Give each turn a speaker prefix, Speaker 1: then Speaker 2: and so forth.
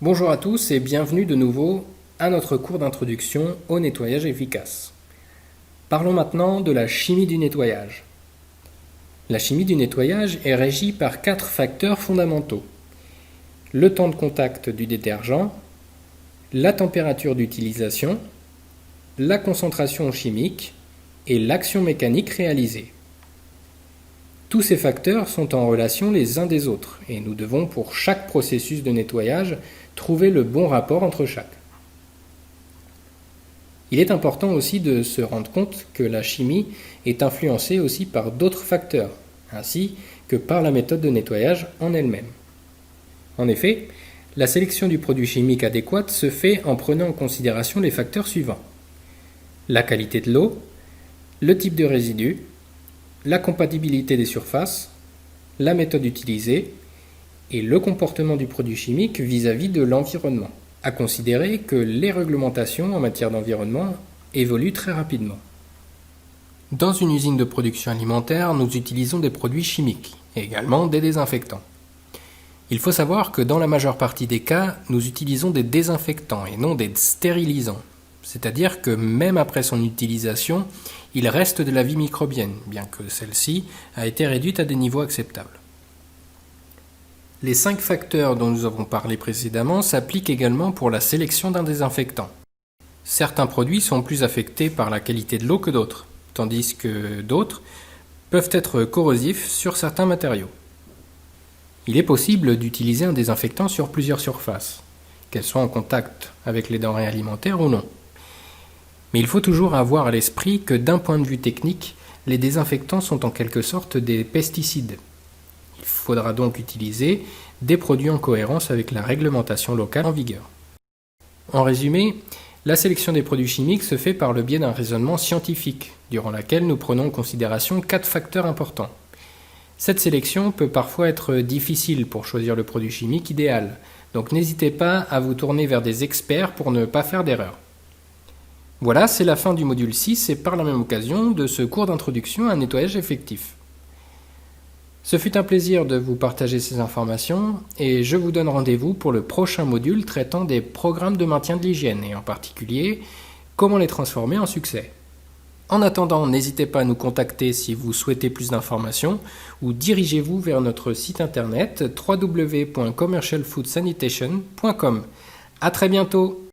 Speaker 1: Bonjour à tous et bienvenue de nouveau à notre cours d'introduction au nettoyage efficace. Parlons maintenant de la chimie du nettoyage. La chimie du nettoyage est régie par 4 facteurs fondamentaux. Le temps de contact du détergent, la température d'utilisation, la concentration chimique et l'action mécanique réalisée. Tous ces facteurs sont en relation les uns des autres et nous devons pour chaque processus de nettoyage trouver le bon rapport entre chaque. Il est important aussi de se rendre compte que la chimie est influencée aussi par d'autres facteurs, ainsi que par la méthode de nettoyage en elle-même. En effet, la sélection du produit chimique adéquat se fait en prenant en considération les facteurs suivants: la qualité de l'eau, le type de résidu, la compatibilité des surfaces, la méthode utilisée et le comportement du produit chimique vis-à-vis de l'environnement. À considérer que les réglementations en matière d'environnement évoluent très rapidement. Dans une usine de production alimentaire, nous utilisons des produits chimiques et également des désinfectants. Il faut savoir que dans la majeure partie des cas, nous utilisons des désinfectants et non des stérilisants. C'est-à-dire que même après son utilisation, il reste de la vie microbienne, bien que celle-ci a été réduite à des niveaux acceptables. Les 5 facteurs dont nous avons parlé précédemment s'appliquent également pour la sélection d'un désinfectant. Certains produits sont plus affectés par la qualité de l'eau que d'autres, tandis que d'autres peuvent être corrosifs sur certains matériaux. Il est possible d'utiliser un désinfectant sur plusieurs surfaces, qu'elles soient en contact avec les denrées alimentaires ou non. Mais il faut toujours avoir à l'esprit que d'un point de vue technique, les désinfectants sont en quelque sorte des pesticides. Il faudra donc utiliser des produits en cohérence avec la réglementation locale en vigueur. En résumé, la sélection des produits chimiques se fait par le biais d'un raisonnement scientifique, durant lequel nous prenons en considération 4 facteurs importants. Cette sélection peut parfois être difficile pour choisir le produit chimique idéal, donc n'hésitez pas à vous tourner vers des experts pour ne pas faire d'erreur. Voilà, c'est la fin du module 6 et par la même occasion de ce cours d'introduction à un nettoyage effectif. Ce fut un plaisir de vous partager ces informations et je vous donne rendez-vous pour le prochain module traitant des programmes de maintien de l'hygiène et en particulier comment les transformer en succès. En attendant, n'hésitez pas à nous contacter si vous souhaitez plus d'informations ou dirigez-vous vers notre site internet www.commercialfoodsanitation.com. À très bientôt!